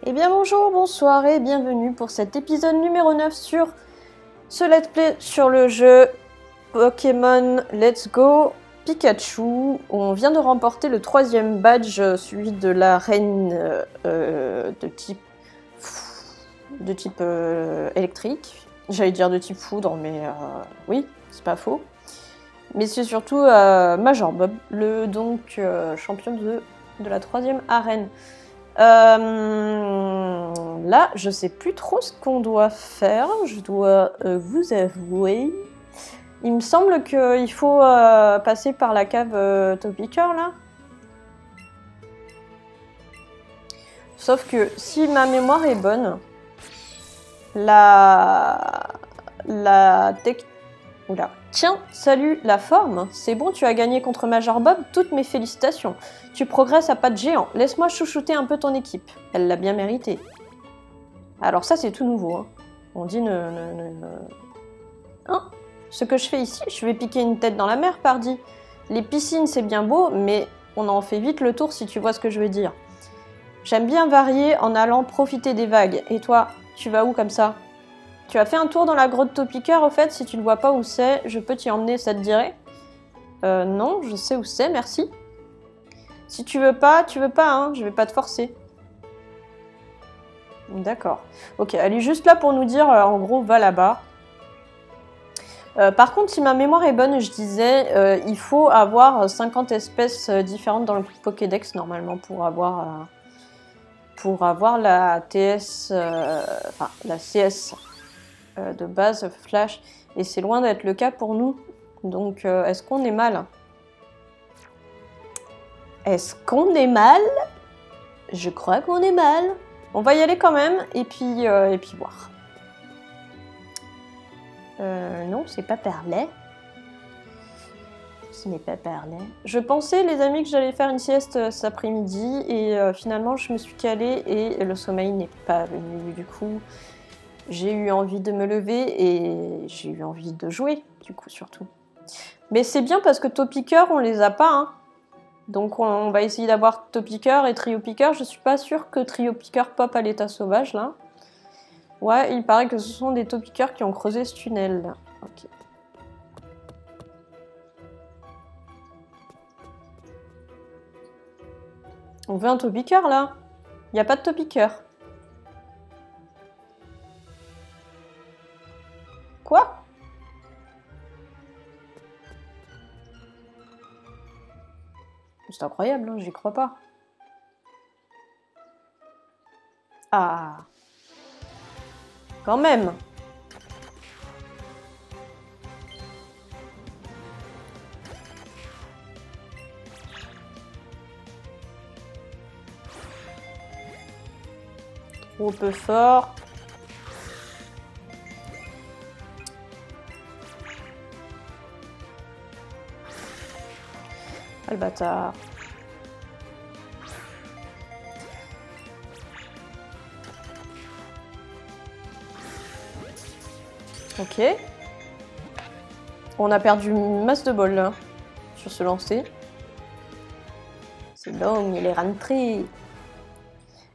Eh bien bonjour, bonsoir et bienvenue pour cet épisode numéro 9 sur ce let's play sur le jeu Pokémon Let's Go Pikachu, où on vient de remporter le 3e badge, celui de la reine de type électrique. J'allais dire de type foudre, mais oui, c'est pas faux. Mais c'est surtout Major Bob, le champion de la 3e arène. Là, je sais plus trop ce qu'on doit faire, je dois vous avouer. Il me semble qu'il faut passer par la cave Topicker, là. Sauf que si ma mémoire est bonne, Oula. Tiens, salut, la forme. C'est bon, tu as gagné contre Major Bob, toutes mes félicitations. Tu progresses à pas de géant. Laisse-moi chouchouter un peu ton équipe. Elle l'a bien mérité. Alors ça, c'est tout nouveau. Hein. On dit Hein? Ce que je fais ici, je vais piquer une tête dans la mer, pardi. Les piscines, c'est bien beau, mais on en fait vite le tour si tu vois ce que je veux dire. J'aime bien varier en allant profiter des vagues. Et toi, tu vas où comme ça? Tu as fait un tour dans la grotte Topicker, au fait, si tu ne vois pas où c'est, je peux t'y emmener, ça te dirait? Non, je sais où c'est, merci. Si tu veux pas, hein, je vais pas te forcer. D'accord. Ok, elle est juste là pour nous dire, en gros, va là-bas. Par contre, si ma mémoire est bonne, je disais, il faut avoir 50 espèces différentes dans le Pokédex, normalement, pour avoir la TS... enfin, la CS... de base Flash, et c'est loin d'être le cas pour nous. Donc est-ce qu'on est mal? Est-ce qu'on est mal? Je crois qu'on est mal. On va y aller quand même, et puis voir. Non, c'est pas parler. Ce n'est pas parler. Je pensais, les amis, que j'allais faire une sieste cet après-midi, et finalement je me suis calée, et le sommeil n'est pas venu du coup. J'ai eu envie de me lever et j'ai eu envie de jouer, du coup, surtout. Mais c'est bien parce que Topicker, on les a pas, hein. Donc on va essayer d'avoir Topicker et Trio Picker. Je suis pas sûre que Trio Picker pop à l'état sauvage, là. Ouais, il paraît que ce sont des Topickers qui ont creusé ce tunnel, là. Ok. On veut un Topicker, là? Il n'y a pas de Topicker. Quoi? C'est incroyable, hein, j'y crois pas. Ah. Quand même. Trop peu fort. Ah, le bâtard. Ok. On a perdu une masse de bol là, sur ce lancer. C'est long, il est rentré.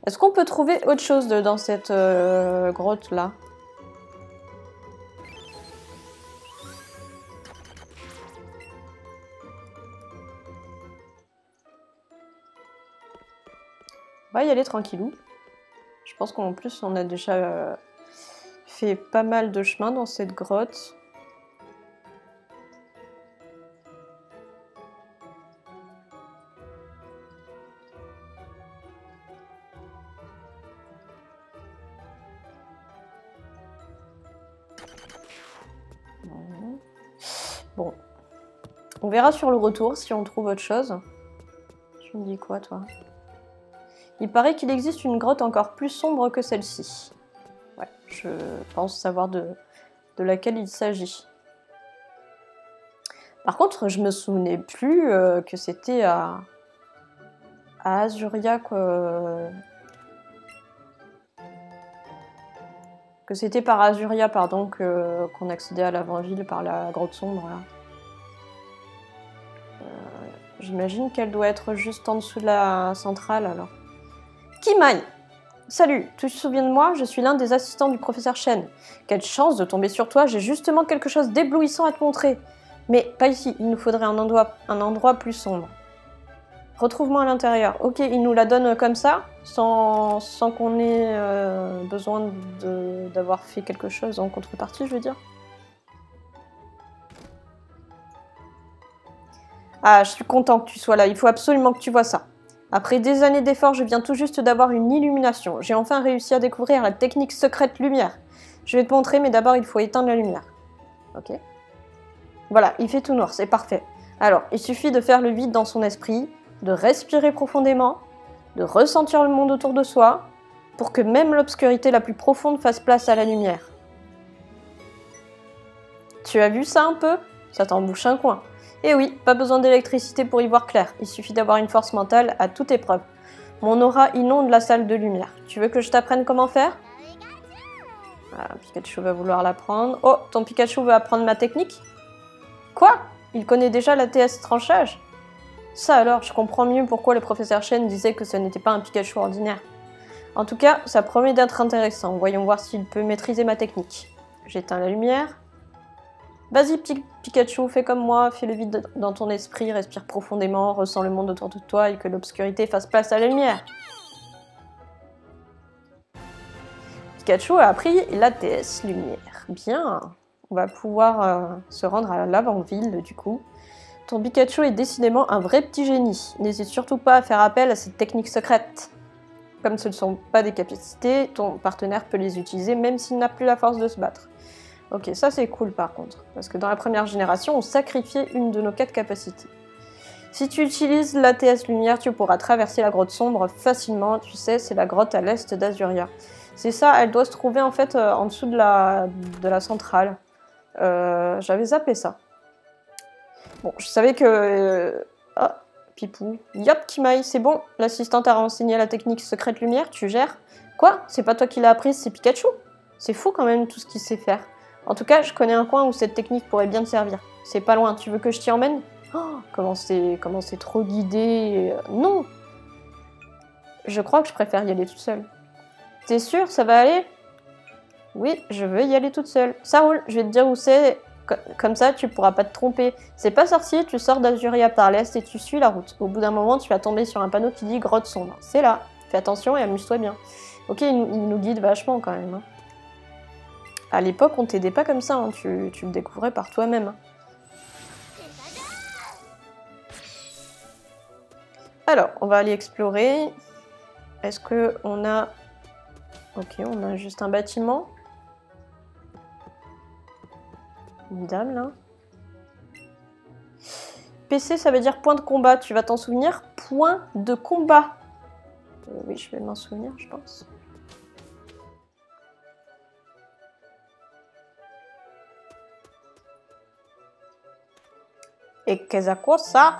Est-ce qu'on peut trouver autre chose dans cette grotte là? On va y aller tranquillou. Je pense qu'en plus on a déjà fait pas mal de chemin dans cette grotte. Bon. On verra sur le retour si on trouve autre chose. Tu me dis quoi, toi? Il paraît qu'il existe une grotte encore plus sombre que celle-ci. Ouais, je pense savoir de laquelle il s'agit. Par contre, je me souvenais plus que c'était à Azuria, quoi. Que c'était par Azuria, pardon, qu'on accédait à l'avant-ville par la grotte sombre, là. J'imagine qu'elle doit être juste en dessous de la centrale, alors. Kimaï! Salut, tu te souviens de moi? Je suis l'un des assistants du professeur Chen. Quelle chance de tomber sur toi, j'ai justement quelque chose d'éblouissant à te montrer. Mais pas ici, il nous faudrait un endroit plus sombre. Retrouve-moi à l'intérieur. Ok, il nous la donne comme ça, sans qu'on ait besoin d'avoir fait quelque chose en contrepartie, je veux dire. Ah, je suis content que tu sois là, il faut absolument que tu vois ça. Après des années d'efforts, je viens tout juste d'avoir une illumination. J'ai enfin réussi à découvrir la technique secrète lumière. Je vais te montrer, mais d'abord il faut éteindre la lumière. Ok. Voilà, il fait tout noir, c'est parfait. Alors, il suffit de faire le vide dans son esprit, de respirer profondément, de ressentir le monde autour de soi, pour que même l'obscurité la plus profonde fasse place à la lumière. Tu as vu ça un peu? Ça t'embouche un coin. Et oui, pas besoin d'électricité pour y voir clair, il suffit d'avoir une force mentale à toute épreuve. Mon aura inonde la salle de lumière. Tu veux que je t'apprenne comment faire? Ah, Pikachu va vouloir l'apprendre. Oh, ton Pikachu veut apprendre ma technique? Quoi? Il connaît déjà la TS tranchage? Ça alors, je comprends mieux pourquoi le professeur Chen disait que ce n'était pas un Pikachu ordinaire. En tout cas, ça promet d'être intéressant. Voyons voir s'il peut maîtriser ma technique. J'éteins la lumière. Vas-y, petit Pikachu, fais comme moi, fais le vide dans ton esprit, respire profondément, ressens le monde autour de toi et que l'obscurité fasse place à la lumière. Pikachu a appris la TS lumière. Bien, on va pouvoir se rendre à l'avant-ville du coup. Ton Pikachu est décidément un vrai petit génie. N'hésite surtout pas à faire appel à cette technique secrète. Comme ce ne sont pas des capacités, ton partenaire peut les utiliser même s'il n'a plus la force de se battre. Ok, ça c'est cool par contre, parce que dans la première génération, on sacrifiait une de nos 4 capacités. Si tu utilises l'ATS Lumière, tu pourras traverser la grotte sombre facilement, tu sais, c'est la grotte à l'est d'Azuria. C'est ça, elle doit se trouver en fait en dessous de la centrale. J'avais zappé ça. Bon, je savais que... Ah, Pipou. Yop, Kimai, c'est bon, l'assistante a renseigné la technique secrète lumière, tu gères. Quoi? C'est pas toi qui l'as apprise, c'est Pikachu? C'est fou quand même tout ce qu'il sait faire. En tout cas, je connais un coin où cette technique pourrait bien te servir. C'est pas loin, tu veux que je t'y emmène? Oh, comment c'est trop guidé. Non! Je crois que je préfère y aller toute seule. T'es sûre, ça va aller? Oui, je veux y aller toute seule. Ça roule, je vais te dire où c'est. Comme ça, tu pourras pas te tromper. C'est pas sorcier, tu sors d'Azuria par l'est et tu suis la route. Au bout d'un moment, tu vas tomber sur un panneau qui dit grotte sombre. C'est là. Fais attention et amuse-toi bien. Ok, il nous guide vachement quand même. Hein. À l'époque, on t'aidait pas comme ça, hein. Tu le découvrais par toi-même. Hein. Alors, on va aller explorer. Est-ce que on a... Ok, on a juste un bâtiment. Une dame, là. PC, ça veut dire point de combat. Tu vas t'en souvenir? Point de combat. Oui, je vais m'en souvenir, je pense. Et qu'est-ce que ça?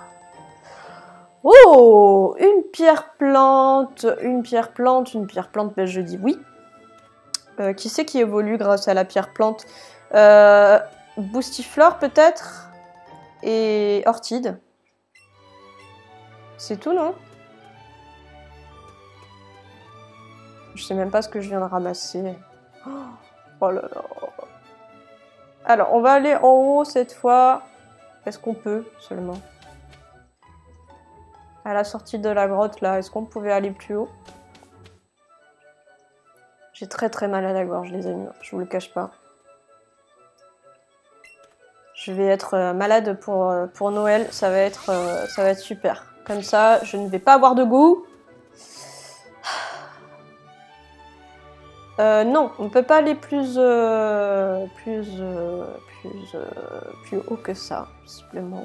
Oh, une pierre plante, ben je dis oui. Qui c'est qui évolue grâce à la pierre plante? Boostiflore peut-être? Et Orchid. C'est tout, non? Je sais même pas ce que je viens de ramasser. Oh là là. Alors, on va aller en haut cette fois. Est-ce qu'on peut seulement? À la sortie de la grotte, là, est-ce qu'on pouvait aller plus haut? J'ai très mal à la gorge, les amis, je vous le cache pas. Je vais être malade pour Noël, ça va être super. Comme ça, je ne vais pas avoir de goût. Non, on ne peut pas aller plus haut que ça, visiblement.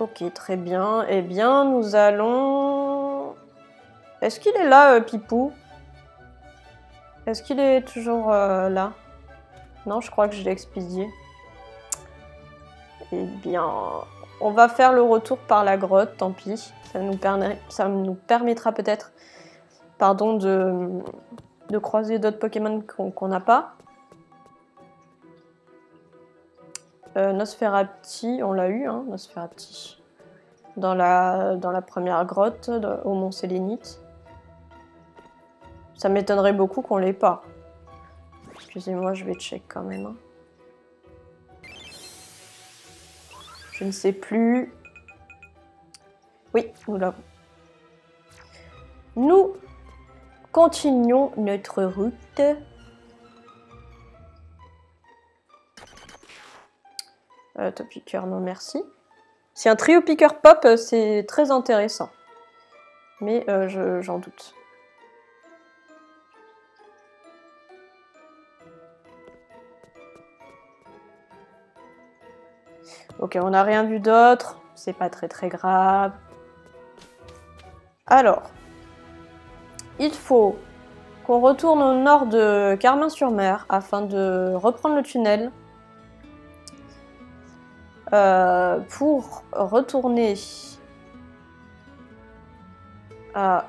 Ok, très bien. Eh bien, nous allons... Est-ce qu'il est là, Pipou? Est-ce qu'il est toujours là? Non, je crois que je l'ai expédié. Eh bien, on va faire le retour par la grotte, tant pis. Ça nous permettra peut-être, pardon, de croiser d'autres Pokémon qu'on n'a pas. Nosferapti, on l'a eu, hein, Nosferapti. Dans la première grotte, au Mont Sélénite. Ça m'étonnerait beaucoup qu'on l'ait pas. Excusez-moi, je vais check quand même. Hein. Je ne sais plus. Oui, nous l'avons. Nous continuons notre route. Top piqueur, non merci. Si un trio piqueur pop, c'est très intéressant. Mais j'en doute. Ok, on n'a rien vu d'autre. C'est pas très grave. Alors, il faut qu'on retourne au nord de Carmin-sur-Mer afin de reprendre le tunnel. Pour retourner à...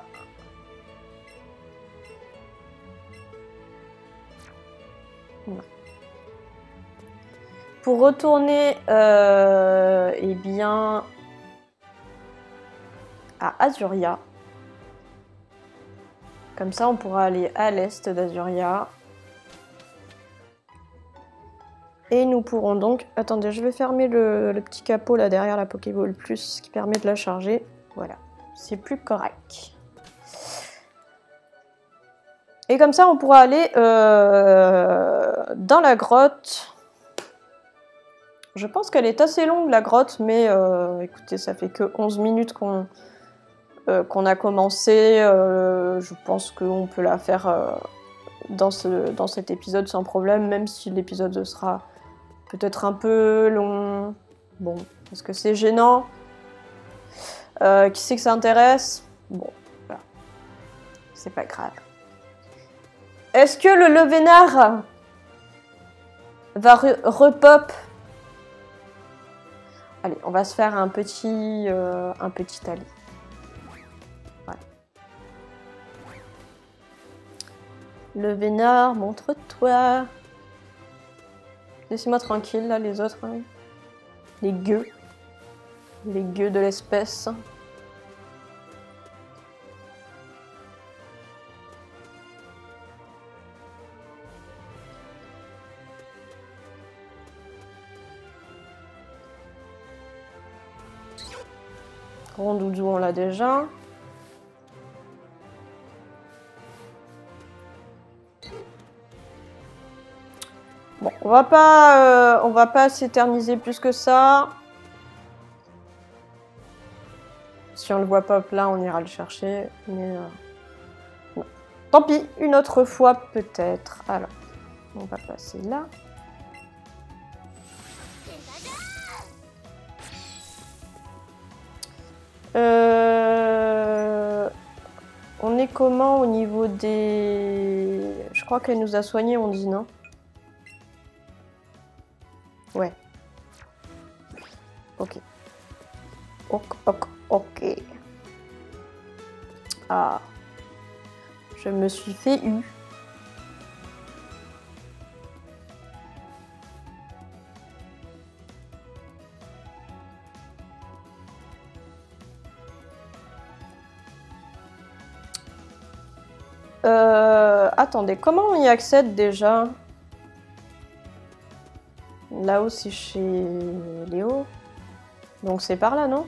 Pour retourner, eh bien, à Azuria. Comme ça, on pourra aller à l'est d'Azuria. Et nous pourrons donc... Attendez, je vais fermer le petit capot là derrière la Pokéball Plus qui permet de la charger. Voilà, c'est plus correct. Et comme ça, on pourra aller dans la grotte. Je pense qu'elle est assez longue, la grotte, mais écoutez, ça fait que 11 minutes qu'on a commencé. Je pense qu'on peut la faire dans cet épisode sans problème, même si l'épisode sera peut-être un peu long. Bon, parce que c'est gênant. Qui c'est que ça intéresse? Bon, voilà. C'est pas grave. Est-ce que le Levénard va repop? Allez, on va se faire un petit aller. Voilà. Levénard, montre-toi. Laissez-moi tranquille, là, les autres. Hein. Les gueux. Les gueux de l'espèce. Rondoudou, on l'a déjà. Bon, on va pas s'éterniser plus que ça. Si on le voit pop là, on ira le chercher. Mais non. Tant pis, une autre fois peut-être. Alors, on va passer là. On est comment au niveau des... Je crois qu'elle nous a soignés, on dit, non? Ouais. Ok. Ok. Ah. Je me suis fait eu. Attendez, comment on y accède déjà? Là-haut, c'est chez Léo. Donc c'est par là, non?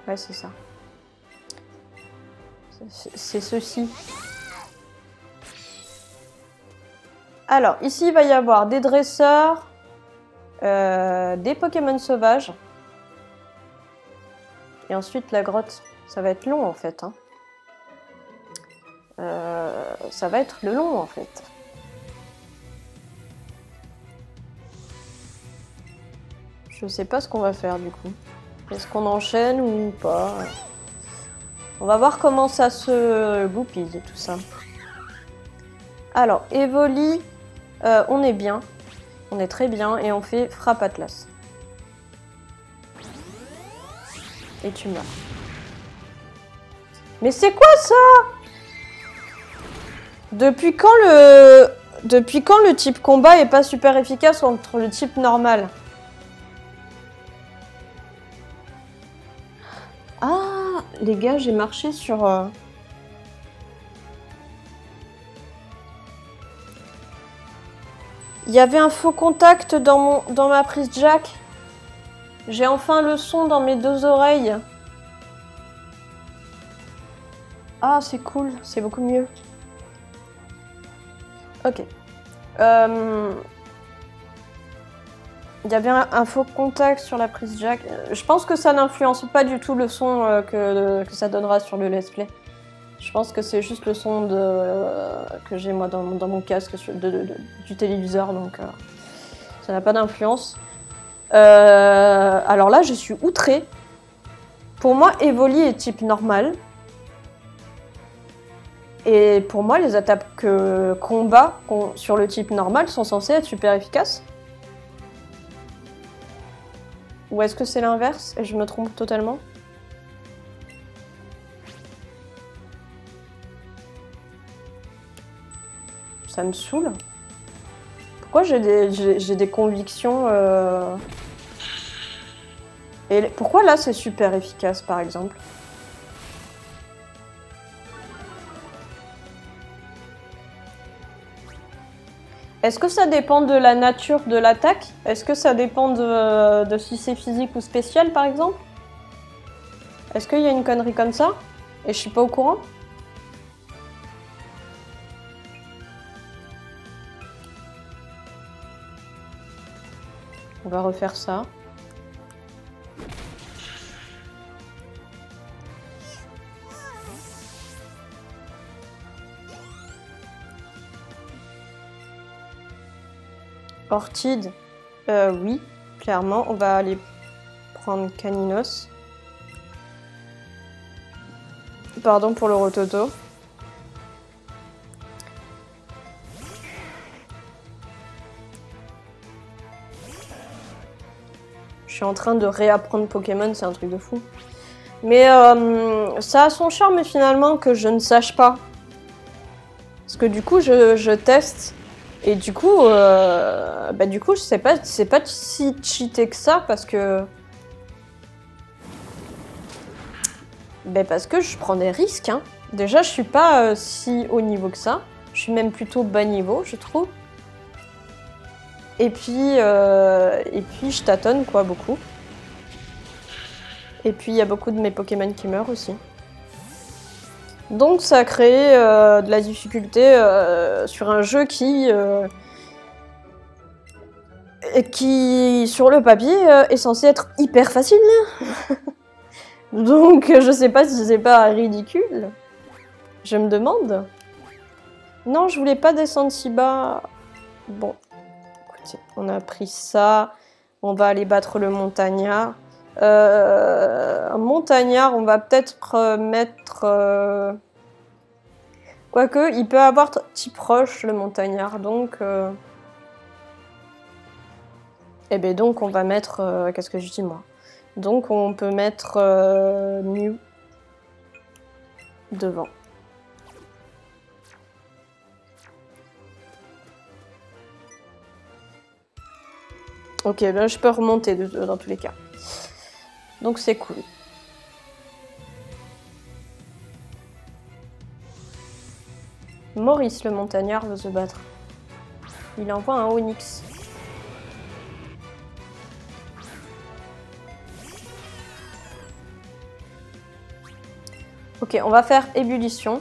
Ouais, c'est ça. C'est ceci. Alors, ici, il va y avoir des dresseurs, des Pokémon sauvages. Et ensuite, la grotte. Ça va être long, en fait. Hein. Ça va être le long, en fait. Je sais pas ce qu'on va faire, du coup. Est-ce qu'on enchaîne ou pas? On va voir comment ça se goupille, tout ça. Alors, Evoli, on est bien. On est très bien. Et on fait Frappe Atlas. Et tu meurs. Mais c'est quoi ça? Depuis quand le type combat est pas super efficace contre le type normal? Ah, les gars, j'ai marché sur... Il y avait un faux contact dans ma prise jack. J'ai enfin le son dans mes deux oreilles. Ah, c'est cool, c'est beaucoup mieux. Ok. Il y avait un faux contact sur la prise jack. Je pense que ça n'influence pas du tout le son que ça donnera sur le let's play. Je pense que c'est juste le son que j'ai moi dans mon casque du téléviseur, donc ça n'a pas d'influence. Alors là, je suis outrée. Pour moi, Evoli est type normal. Et pour moi, les attaques combat sur le type normal sont censées être super efficaces. Ou est-ce que c'est l'inverse et je me trompe totalement? Ça me saoule. Pourquoi j'ai des convictions Et pourquoi là c'est super efficace par exemple? Est-ce que ça dépend de la nature de l'attaque? Est-ce que ça dépend de si c'est physique ou spécial par exemple? Est-ce qu'il y a une connerie comme ça? Et je suis pas au courant? On va refaire ça. Orchid, oui, clairement. On va aller prendre Caninos. Pardon pour le rototo. Je suis en train de réapprendre Pokémon, c'est un truc de fou. Mais ça a son charme finalement que je ne sache pas. Parce que du coup, je teste. Et du coup, je sais pas, c'est pas si cheaté que ça parce que... parce que je prends des risques. Hein. Déjà, je suis pas si haut niveau que ça. Je suis même plutôt bas niveau, je trouve. Et puis je tâtonne, quoi, beaucoup. Et puis, il y a beaucoup de mes Pokémon qui meurent aussi. Donc, ça a créé de la difficulté sur un jeu qui, sur le papier, est censé être hyper facile. Donc, je sais pas si c'est pas ridicule. Je me demande. Non, je voulais pas descendre si bas. Bon. On a pris ça, on va aller battre le montagnard. Un montagnard, on va peut-être mettre... Quoique, il peut avoir type roche, le montagnard, donc... Eh bien, donc, on va mettre... Qu'est-ce que je dis, moi? Donc, on peut mettre Mew devant. Ok, ben je peux remonter dans tous les cas. Donc c'est cool. Maurice le montagnard veut se battre. Il envoie un Onyx. Ok, on va faire ébullition.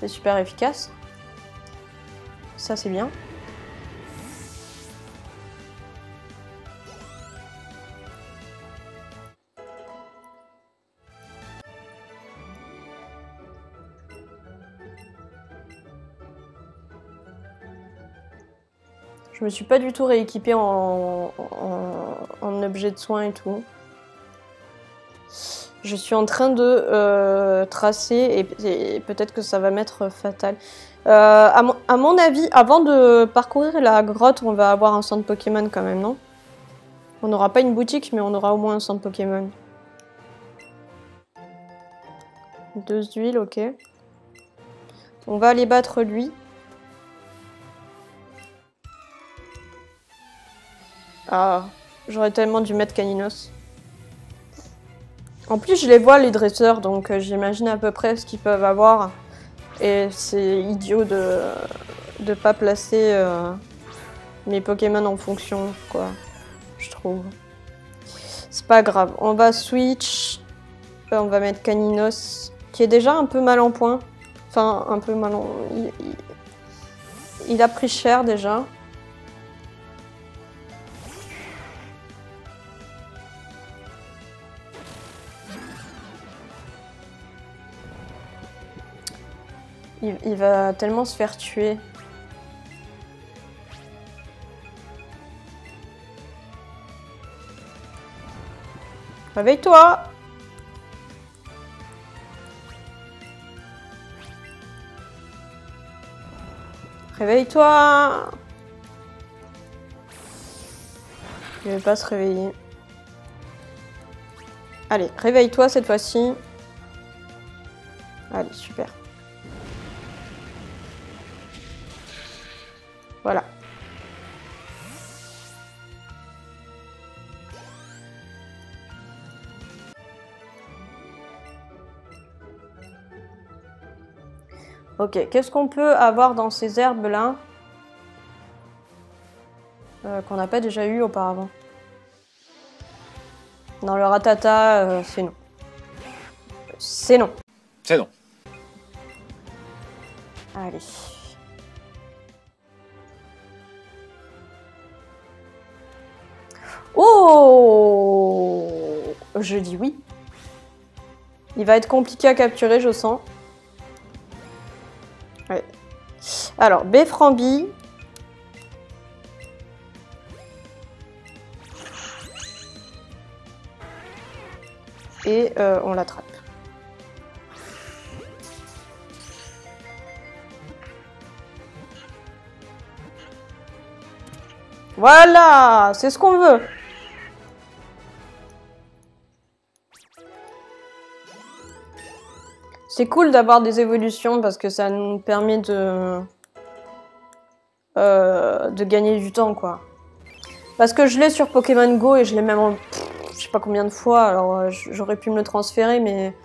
C'est super efficace. Ça, c'est bien. Je me suis pas du tout rééquipée en objet de soin et tout. Je suis en train de tracer et peut-être que ça va m'être fatal. À mon avis, avant de parcourir la grotte, on va avoir un centre Pokémon quand même, non? On n'aura pas une boutique, mais on aura au moins un centre Pokémon. 2 d'huile, ok. On va aller battre lui. Ah, j'aurais tellement dû mettre Caninos. En plus, je les vois, les dresseurs, donc j'imagine à peu près ce qu'ils peuvent avoir. Et c'est idiot de pas placer mes Pokémon en fonction, quoi. Je trouve. C'est pas grave. On va switch. On va mettre Caninos, qui est déjà un peu mal en point. Enfin, un peu mal en... Il a pris cher, déjà. Il va tellement se faire tuer. Réveille-toi! Réveille-toi! Il ne veut pas se réveiller. Allez, réveille-toi cette fois-ci. Allez, super. Voilà. Ok, qu'est-ce qu'on peut avoir dans ces herbes-là qu'on n'a pas déjà eu auparavant? Dans le ratata, c'est non. C'est non. C'est non. Allez. Oh! Je dis oui. Il va être compliqué à capturer, je sens. Ouais. Alors, Befframbi. Et on l'attrape. Voilà! C'est ce qu'on veut. C'est cool d'avoir des évolutions parce que ça nous permet de gagner du temps, quoi. Parce que je l'ai sur Pokémon Go et je l'ai même en... je sais pas combien de fois, alors j'aurais pu me le transférer, mais...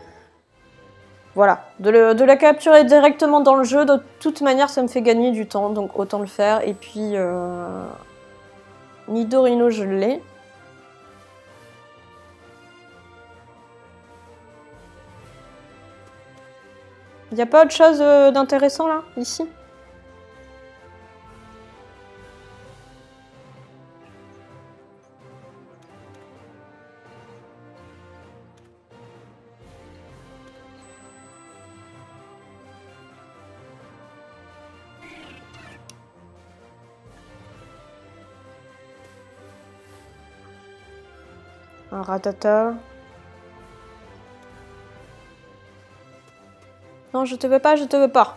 Voilà. De la capturer directement dans le jeu, de toute manière, ça me fait gagner du temps, donc autant le faire. Et puis... Nidorino, je l'ai. Y a pas autre chose d'intéressant, là, ici? Un ratata. Non, je te veux pas, je te veux pas.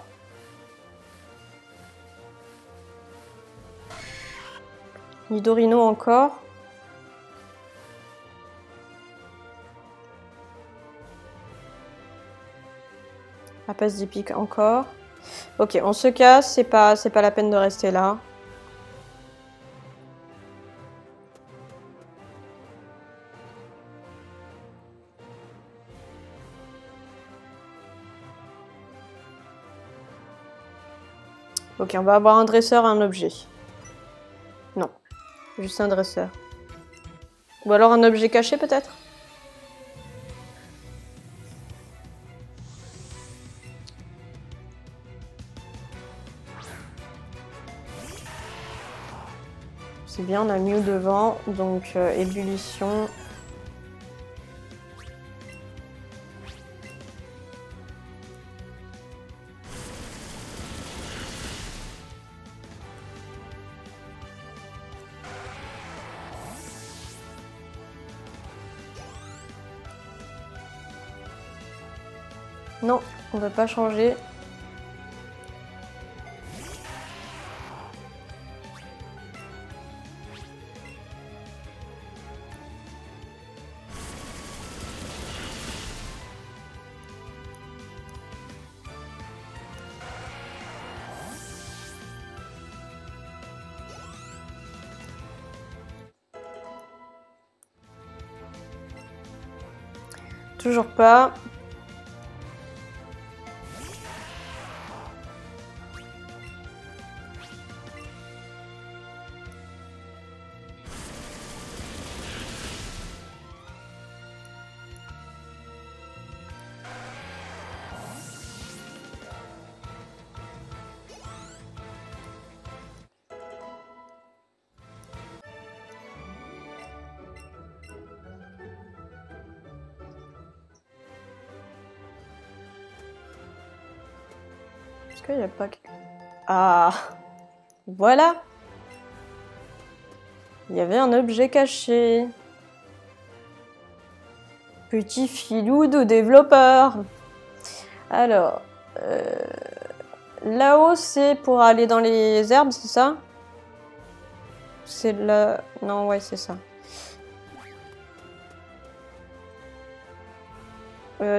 Nidorino encore. La passe d'épique encore. Ok, on se casse, c'est pas la peine de rester là. Ok, on va avoir un dresseur et un objet. Non, juste un dresseur. Ou alors un objet caché peut-être? C'est bien, on a Mew devant, donc ébullition. Non, on ne veut pas changer. Toujours pas. Est-ce qu'il n'y a pas que... Ah, voilà. Il y avait un objet caché. Petit filou de développeur. Alors, là-haut, c'est pour aller dans les herbes, c'est ça? C'est là... Non, ouais, c'est ça.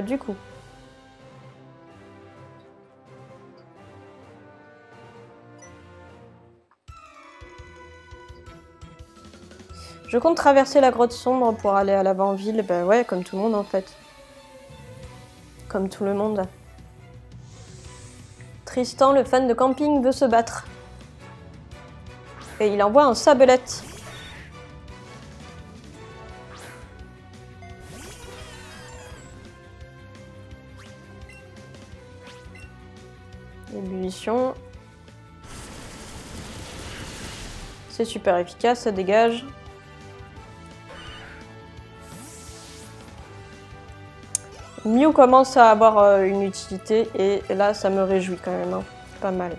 Du coup... Je compte traverser la grotte sombre pour aller à l'avant-ville. Bah ouais, comme tout le monde en fait. Comme tout le monde. Tristan, le fan de camping, veut se battre. Et il envoie un sabelette. Ébullition. C'est super efficace, ça dégage. Mew commence à avoir une utilité et là ça me réjouit quand même, hein. Pas mal.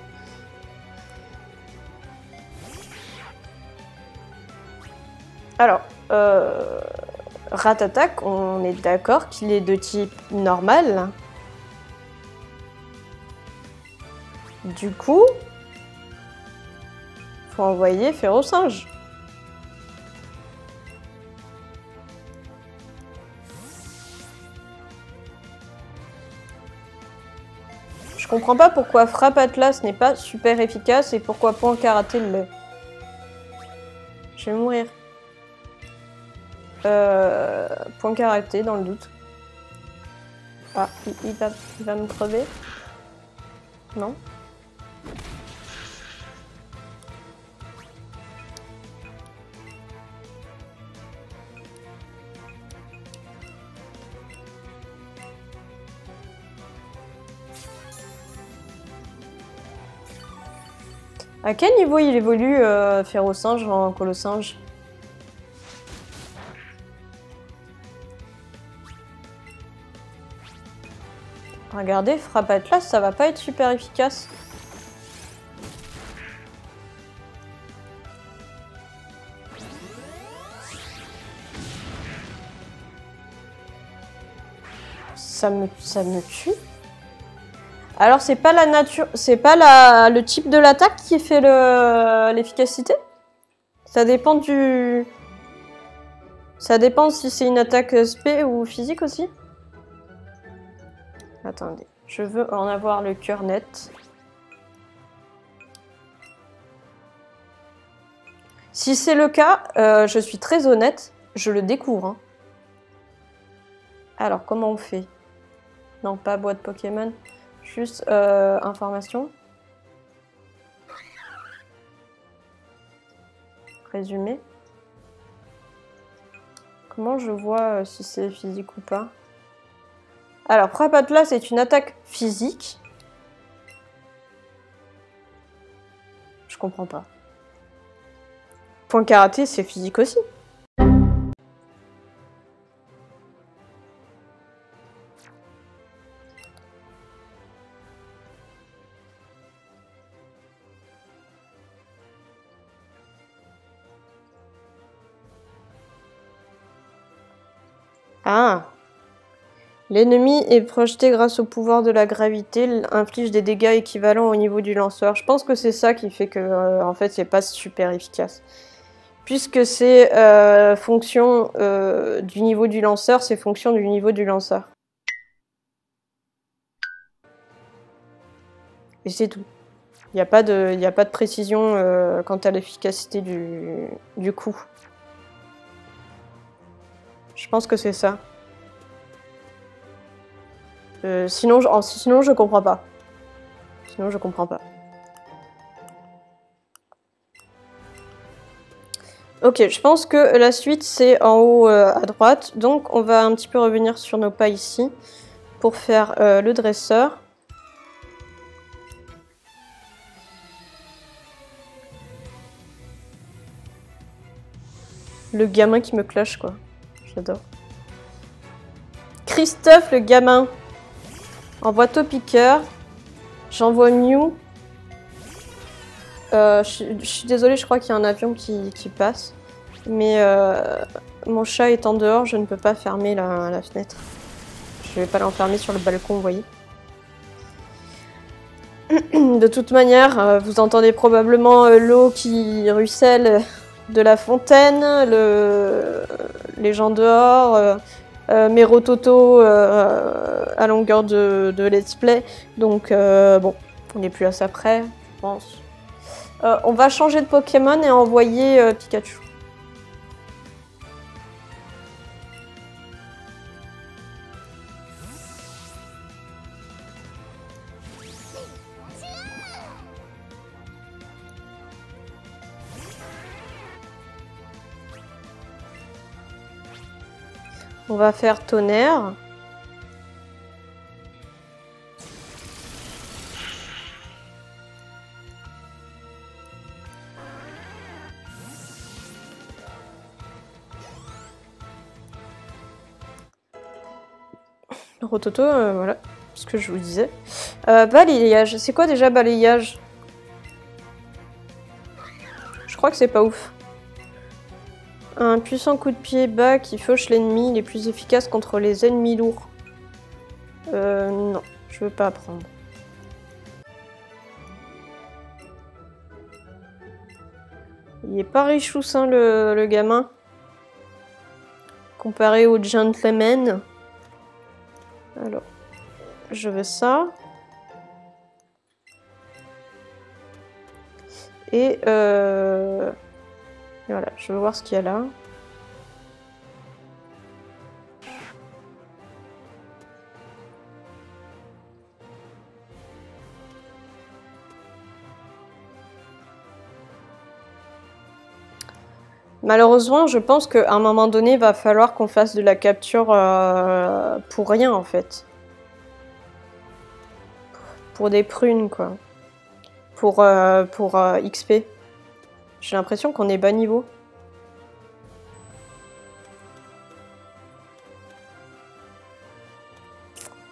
Alors, Ratatak, on est d'accord qu'il est de type normal. Du coup, faut envoyer Férocinge. Je comprends pas pourquoi Frappe Atlas n'est pas super efficace et pourquoi Point Karaté l'est. Je vais mourir. Point Karaté dans le doute. Ah, il va me crever. Non. À quel niveau il évolue Férocinge en Colossinge? Regardez, Frappe Atlas, ça va pas être super efficace. Ça me tue. Alors c'est pas la nature, c'est pas le type de l'attaque qui fait l'efficacité? Ça dépend du... Ça dépend si c'est une attaque spé ou physique aussi? Attendez, je veux en avoir le cœur net. Si c'est le cas, je suis très honnête, je le découvre. Hein. Alors, comment on fait? Non, pas boîte Pokémon. Juste information. Résumé. Comment je vois si c'est physique ou pas? Alors, Frappe Atlas est une attaque physique. Je comprends pas. Point Karaté, c'est physique aussi. Ah! L'ennemi est projeté grâce au pouvoir de la gravité, il inflige des dégâts équivalents au niveau du lanceur. Je pense que c'est ça qui fait que, en fait, c'est pas super efficace. Puisque c'est fonction du niveau du lanceur, c'est fonction du niveau du lanceur. Et c'est tout. Il n'y a pas de précision quant à l'efficacité du coup. Je pense que c'est ça. Sinon, je comprends pas. Sinon, je comprends pas. Ok, je pense que la suite, c'est en haut à droite. Donc, on va un petit peu revenir sur nos pas ici pour faire le dresseur. Le gamin qui me clash, quoi. J'adore. Christophe, le gamin. Envoie Topiqueur. J'envoie Mew. Je suis désolée, je crois qu'il y a un avion qui passe. Mais mon chat étant dehors, je ne peux pas fermer la fenêtre. Je vais pas l'enfermer sur le balcon, vous voyez. De toute manière, vous entendez probablement l'eau qui ruisselle de la fontaine, les gens dehors, mes rototos à longueur de let's play. Donc bon, on n'est plus à ça près, je pense. On va changer de Pokémon et envoyer Pikachu. On va faire tonnerre. Le rototo, voilà, ce que je vous disais. Balayage, c'est quoi déjà balayage? Je crois que c'est pas ouf. Un puissant coup de pied bas qui fauche l'ennemi, il est plus efficace contre les ennemis lourds. Non, je veux pas apprendre. Il est pas richoussin le gamin. Comparé au gentleman. Alors, je veux ça. Et voilà, je veux voir ce qu'il y a là. Malheureusement, je pense qu'à un moment donné, il va falloir qu'on fasse de la capture pour rien, en fait. Pour des prunes, quoi. Pour XP. J'ai l'impression qu'on est bas niveau.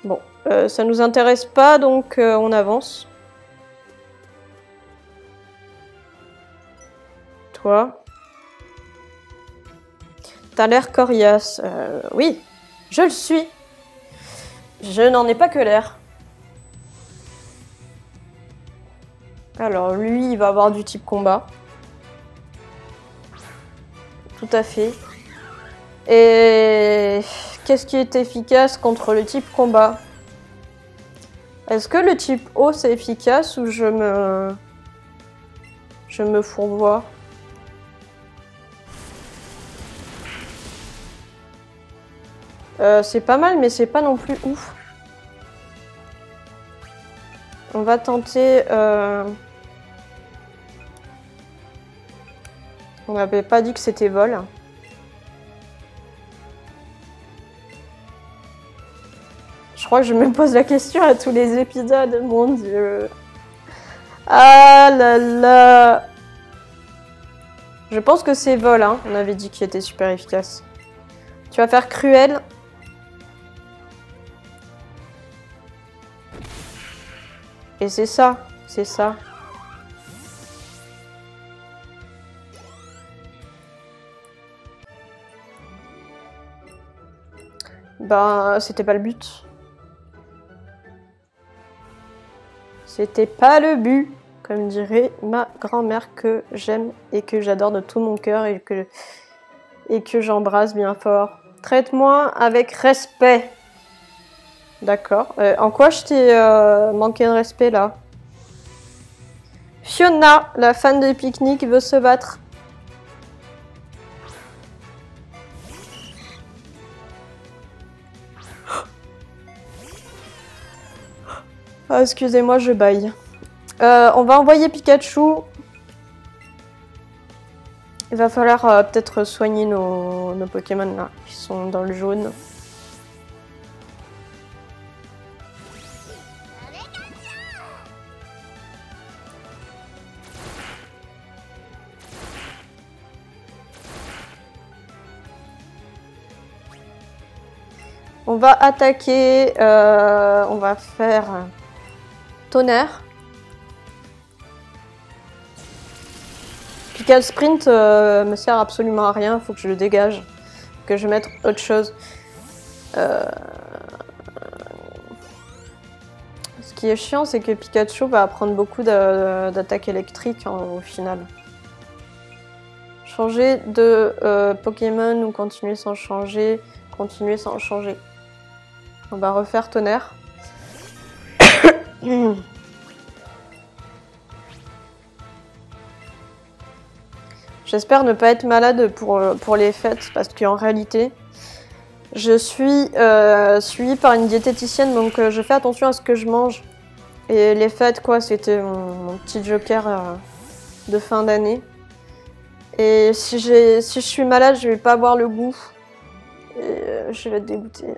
Bon, ça nous intéresse pas, donc on avance. Toi. T'as l'air coriace. Oui, je le suis. Je n'en ai pas que l'air. Alors, lui, il va avoir du type combat. Tout à fait. Et qu'est-ce qui est efficace contre le type combat? Est-ce que le type eau, c'est efficace ou je me fourvoie? C'est pas mal, mais c'est pas non plus ouf. On va tenter... On n'avait pas dit que c'était vol. Je crois que je me pose la question à tous les épisodes, mon Dieu. Ah là là. Je pense que c'est vol, hein. On avait dit qu'il était super efficace. Tu vas faire cruel. Et c'est ça, c'est ça. Ben, c'était pas le but. C'était pas le but, comme dirait ma grand-mère que j'aime et que j'adore de tout mon cœur et que j'embrasse bien fort. Traite-moi avec respect. D'accord. En quoi je t'ai manqué de respect là? Fiona, la fan de pique-nique, veut se battre. Ah, excusez-moi, je baille. On va envoyer Pikachu. Il va falloir peut-être soigner nos Pokémon là, qui sont dans le jaune. On va attaquer, on va faire tonnerre. Pical Sprint me sert absolument à rien, faut que je le dégage, que je mette autre chose. Ce qui est chiant, c'est que Pikachu va prendre beaucoup d'attaques électriques au final. Changer de Pokémon ou continuer sans changer, continuer sans changer. On va refaire tonnerre. J'espère ne pas être malade pour les fêtes, parce qu'en réalité, je suis suivie par une diététicienne, donc je fais attention à ce que je mange. Et les fêtes, quoi, c'était mon petit joker de fin d'année. Et si je suis malade, je vais pas avoir le goût. Et je vais être dégoûtée.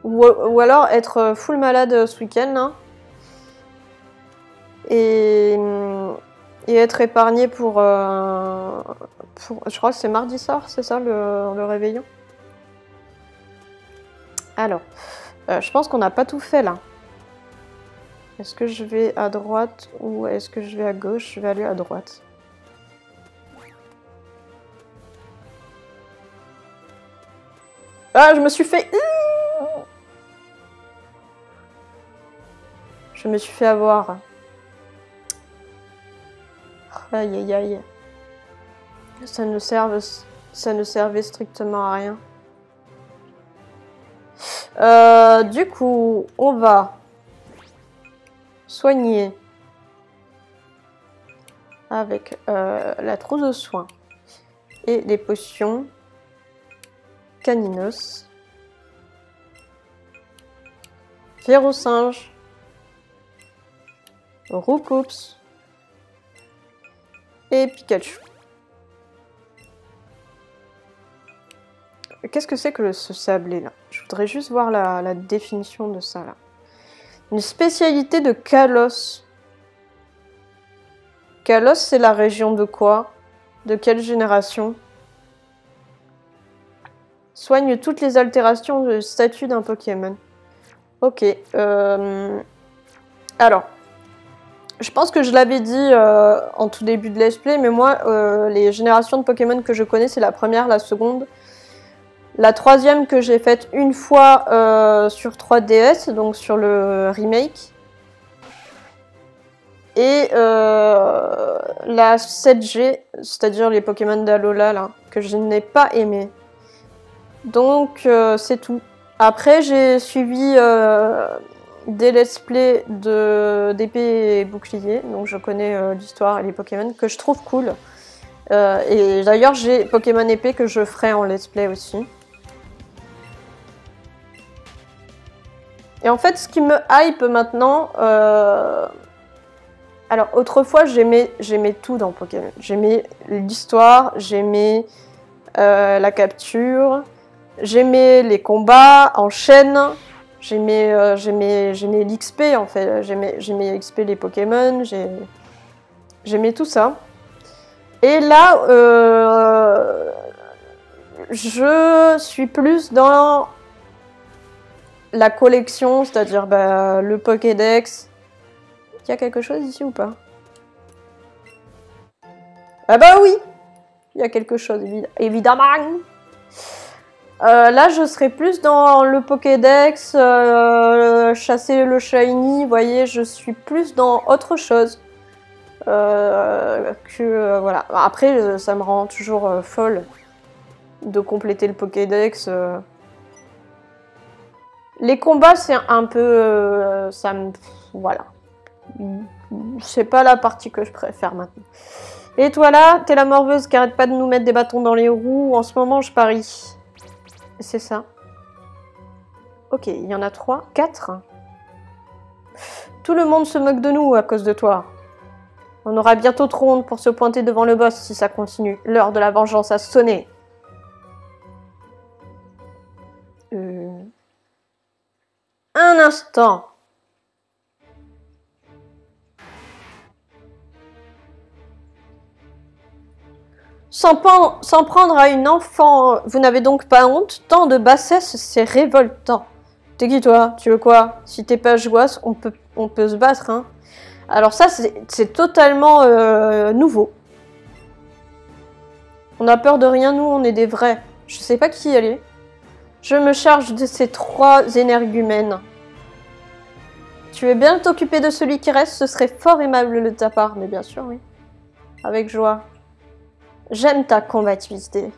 Ou alors être full malade ce week-end, là. Et être épargné pour je crois que c'est mardi soir, c'est ça le réveillon. Alors, je pense qu'on n'a pas tout fait là. Est-ce que je vais à droite ou est-ce que je vais à gauche? Je vais aller à droite. Ah, je me suis fait... Je me suis fait avoir. Aïe aïe aïe. Ça ne servait strictement à rien. Du coup, on va soigner avec la trousse de soins et les potions Caninos. Férocinge. Roucoups. Et Pikachu. Qu'est-ce que c'est que ce sablé là? Je voudrais juste voir la définition de ça là. Une spécialité de Kalos. Kalos, c'est la région de quoi? De quelle génération? Soigne toutes les altérations de statut d'un Pokémon. Ok. Alors. Je pense que je l'avais dit en tout début de let's play, mais moi, les générations de Pokémon que je connais, c'est la première, la seconde. La troisième que j'ai faite une fois sur 3DS, donc sur le remake. Et la 7G, c'est-à-dire les Pokémon d'Alola, là, que je n'ai pas aimé. Donc, c'est tout. Après, j'ai suivi... des let's play d'épée et bouclier, donc je connais l'histoire et les Pokémon que je trouve cool. Et d'ailleurs j'ai Pokémon épée que je ferai en let's play aussi. Et en fait ce qui me hype maintenant, alors autrefois j'aimais tout dans Pokémon. J'aimais l'histoire, j'aimais la capture, j'aimais les combats en chaîne. J'aimais l'XP en fait, j'aimais XP les Pokémon, j'aimais tout ça. Et là, je suis plus dans la collection, c'est-à-dire le Pokédex. Il y a quelque chose ici ou pas? Ah bah oui! Il y a quelque chose, évidemment! Là, je serais plus dans le Pokédex, chasser le Shiny, vous voyez, je suis plus dans autre chose. Voilà. Après, ça me rend toujours folle de compléter le Pokédex. Les combats, c'est un peu... ça me... Voilà. C'est pas la partie que je préfère maintenant. Et toi là, t'es la morveuse qui arrête pas de nous mettre des bâtons dans les roues. En ce moment, je parie. C'est ça. Ok, il y en a 3, 4. Tout le monde se moque de nous à cause de toi. On aura bientôt trop honte pour se pointer devant le boss si ça continue. L'heure de la vengeance a sonné. Un instant. S'en prendre à une enfant, vous n'avez donc pas honte? Tant de bassesse, c'est révoltant. T'es qui toi? Tu veux quoi? Si t'es pas jouasse, on peut se battre, hein. Alors ça, c'est totalement nouveau. On a peur de rien, nous, on est des vrais. Je sais pas qui elle est. Je me charge de ces 3 énergumènes. Tu veux bien t'occuper de celui qui reste? Ce serait fort aimable de ta part. Mais bien sûr, oui. Avec joie. J'aime ta combativité.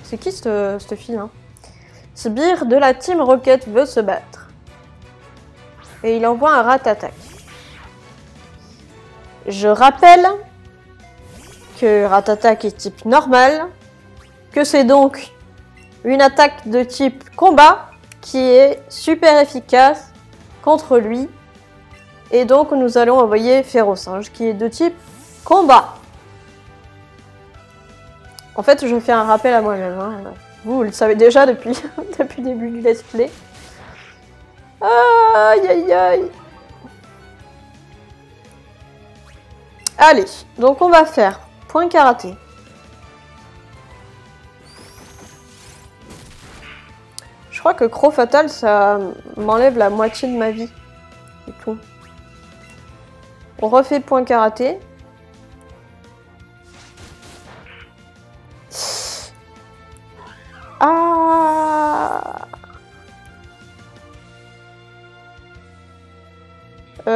C'est qui cette fille, hein? Sbire de la Team Rocket veut se battre. Et il envoie un Ratatak. Je rappelle que Ratatak est type normal, que c'est donc une attaque de type combat qui est super efficace contre lui. Et donc nous allons envoyer Férocinge qui est de type combat. En fait, je fais un rappel à moi-même. Hein. Vous le savez déjà depuis, depuis le début du let's play. Aïe aïe aïe. Allez, donc on va faire point karaté. Je crois que Croc Fatal, ça m'enlève la moitié de ma vie. C'est tout. On refait point karaté. Ah. On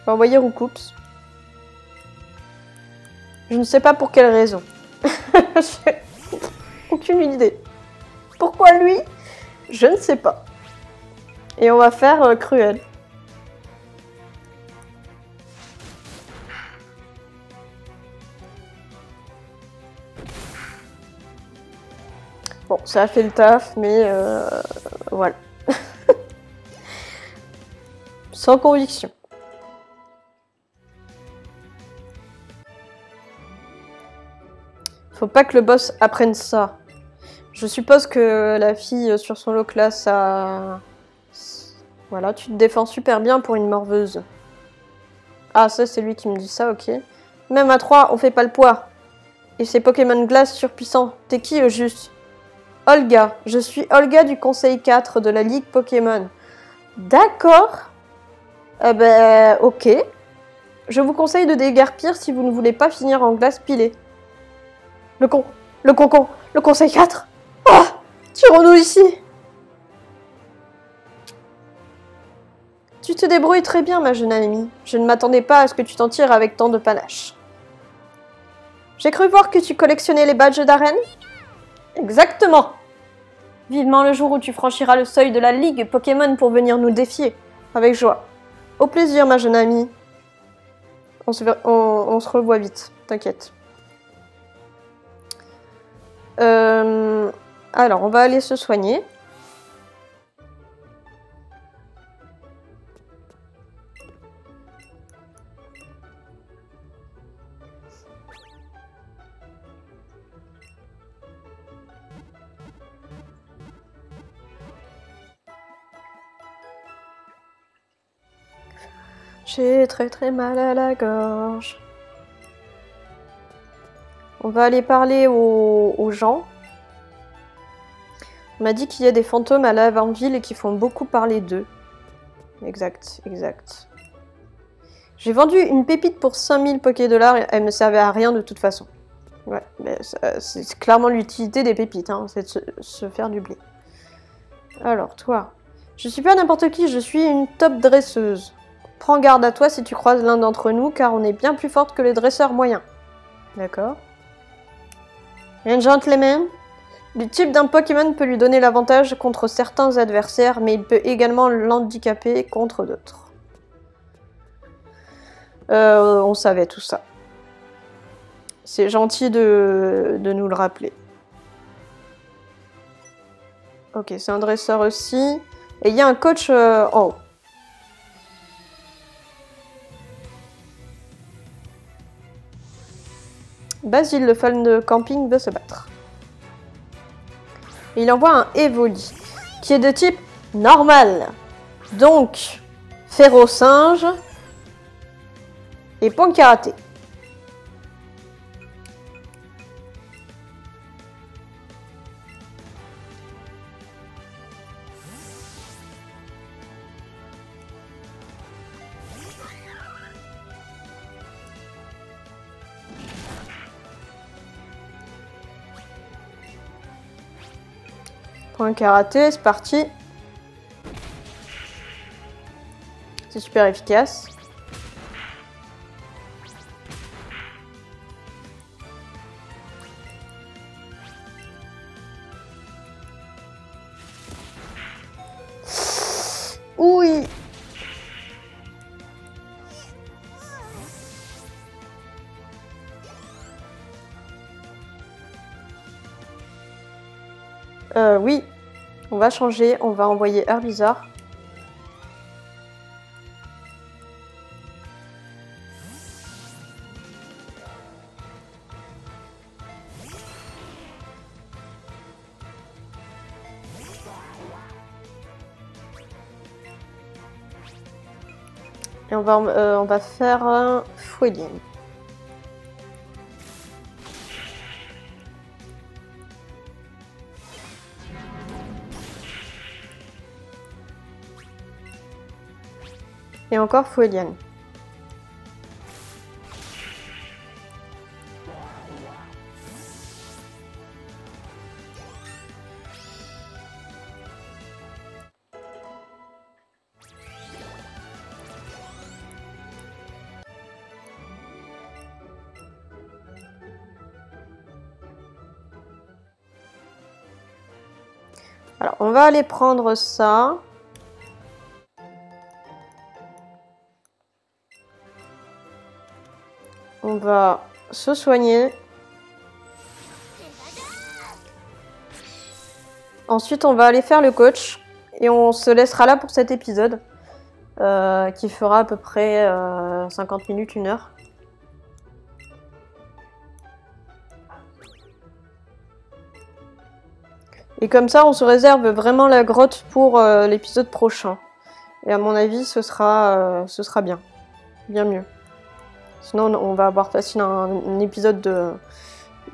va envoyer Roucoups. Je ne sais pas pour quelle raison. J'ai aucune idée. Pourquoi lui? Je ne sais pas. Et on va faire Cruel. Bon, ça a fait le taf, mais voilà. Sans conviction. Faut pas que le boss apprenne ça. Je suppose que la fille sur son lot classe a... Voilà, tu te défends super bien pour une morveuse. Ah, ça c'est lui qui me dit ça, ok. Même à 3, on fait pas le poids. Et ces Pokémon glace surpuissants. T'es qui au juste? Olga. Je suis Olga du Conseil 4 de la Ligue Pokémon. D'accord. Ben, ok. Je vous conseille de déguerpir si vous ne voulez pas finir en glace pilée. Le Conseil 4. Ah, tirons-nous ici. Tu te débrouilles très bien, ma jeune amie. Je ne m'attendais pas à ce que tu t'en tires avec tant de panache. J'ai cru voir que tu collectionnais les badges d'arène. Exactement. Vivement le jour où tu franchiras le seuil de la Ligue Pokémon pour venir nous défier. Avec joie. Au plaisir, ma jeune amie. On se revoit vite, t'inquiète. Alors, on va aller se soigner. J'ai très mal à la gorge. On va aller parler aux gens. On m'a dit qu'il y a des fantômes à Laventille et qui font beaucoup parler d'eux. Exact, exact. J'ai vendu une pépite pour 5000 Pokédollars et elle ne servait à rien de toute façon. Ouais, mais c'est clairement l'utilité des pépites, hein, c'est de se faire du blé. Alors, toi. Je suis pas n'importe qui, je suis une top dresseuse. Prends garde à toi si tu croises l'un d'entre nous, car on est bien plus forte que les dresseurs moyens. D'accord. Un gentleman. Le type d'un Pokémon peut lui donner l'avantage contre certains adversaires, mais il peut également l'handicaper contre d'autres. On savait tout ça. C'est gentil de nous le rappeler. Ok, c'est un dresseur aussi. Et il y a un coach en haut. Basile, le fan de camping, veut se battre. Et il envoie un Evoli, qui est de type normal. Donc, Férocinge et point karaté. Point karaté, c'est parti. C'est super efficace. Oui. Oui. On va changer, on va envoyer Herbizarre. Et on va faire un Foueling. Et encore Fouelian. Alors, on va aller prendre ça. On va se soigner. Ensuite, on va aller faire le coach. Et on se laissera là pour cet épisode. Qui fera à peu près 50 minutes, 1 heure. Et comme ça, on se réserve vraiment la grotte pour l'épisode prochain. Et à mon avis, ce sera bien. Bien mieux. Sinon, on va avoir facile un épisode de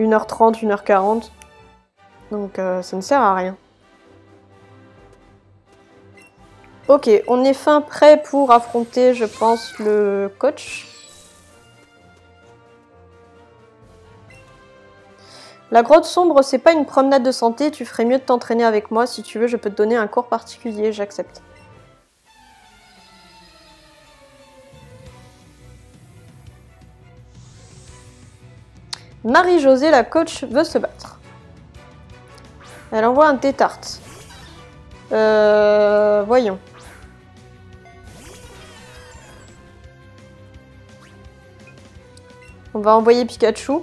1h30, 1h40. Donc, ça ne sert à rien. Ok, on est fin prêt pour affronter, je pense, le coach. La grotte sombre, c'est pas une promenade de santé. Tu ferais mieux de t'entraîner avec moi. Si tu veux, je peux te donner un cours particulier. J'accepte. Marie-Josée, la coach, veut se battre. Elle envoie un Tétarte. Voyons. On va envoyer Pikachu.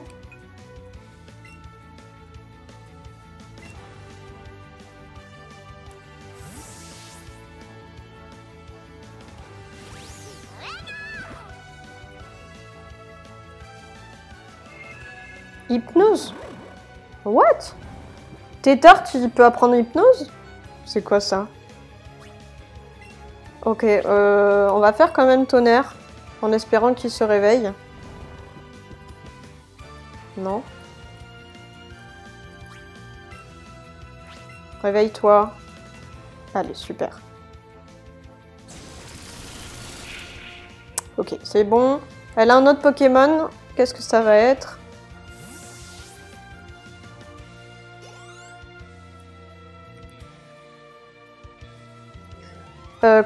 Hypnose? What? Tétarte, il peut apprendre hypnose? C'est quoi ça? Ok, on va faire quand même tonnerre, en espérant qu'il se réveille. Non. Réveille-toi. Allez, super. Ok, c'est bon. Elle a un autre Pokémon. Qu'est-ce que ça va être?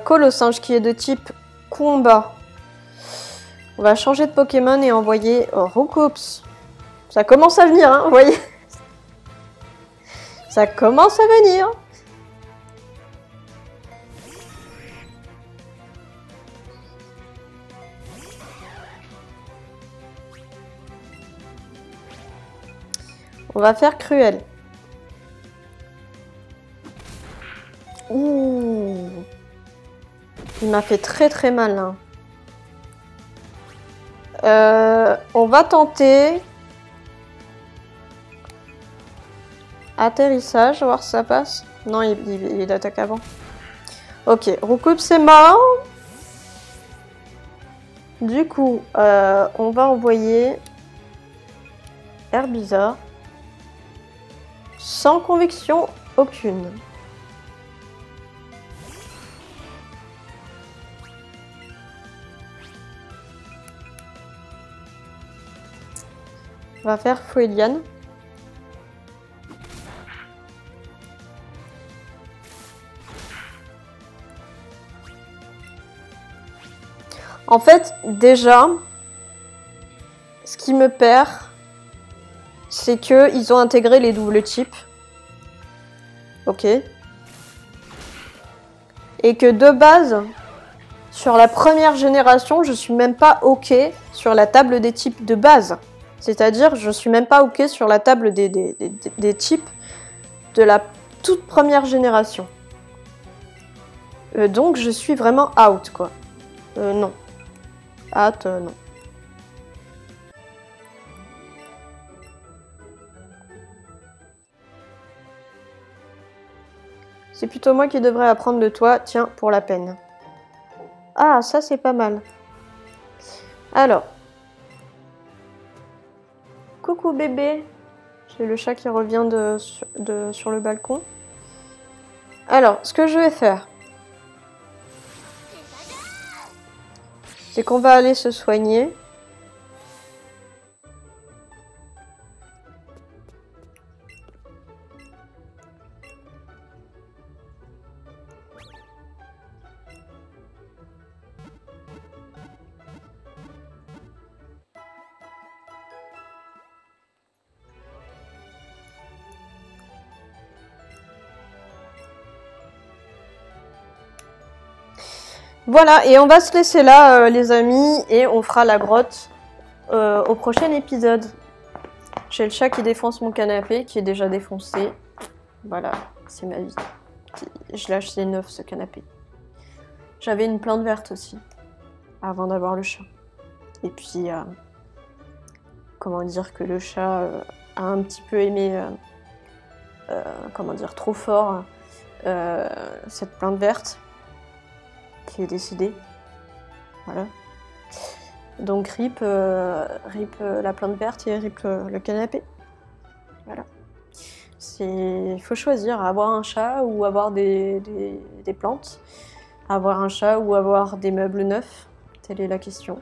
Colossinge qui est de type combat. On va changer de Pokémon et envoyer Roucops. Ça commence à venir, hein, vous voyez? Ça commence à venir. On va faire cruel. Ouh. Il m'a fait très très mal. Hein. On va tenter... Atterrissage, voir si ça passe. Non, il attaque avant. Ok, Roucoups c'est mort. Du coup, on va envoyer Herbiza sans conviction aucune. On va faire Foueliane. En fait, déjà, ce qui me perd, c'est qu'ils ont intégré les doubles types. Ok. Et que de base, sur la première génération, je suis même pas ok sur la table des types de base. C'est-à-dire, je suis même pas ok sur la table des types de la toute première génération. Donc, je suis vraiment out, quoi. Non. Non. C'est plutôt moi qui devrais apprendre de toi, tiens, pour la peine. Ah, ça c'est pas mal. Alors. Coucou bébé. J'ai le chat qui revient sur le balcon. Alors, ce que je vais faire, c'est qu'on va aller se soigner. Voilà, et on va se laisser là, les amis, et on fera la grotte au prochain épisode. J'ai le chat qui défonce mon canapé, qui est déjà défoncé. Voilà, c'est ma vie. Je l'ai acheté neuf, ce canapé. J'avais une plante verte aussi, avant d'avoir le chat. Et puis, comment dire que le chat a un petit peu aimé, comment dire, trop fort cette plante verte. Qui est décidé. Voilà. Donc rip la plante verte et rip le canapé. Voilà. Il faut choisir, avoir un chat ou avoir des plantes. Avoir un chat ou avoir des meubles neufs. Telle est la question.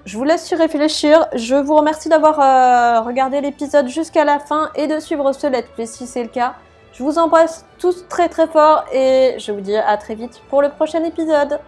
Je vous laisse y réfléchir. Je vous remercie d'avoir regardé l'épisode jusqu'à la fin et de suivre ce let's play si c'est le cas. Je vous embrasse tous très très fort et je vous dis à très vite pour le prochain épisode.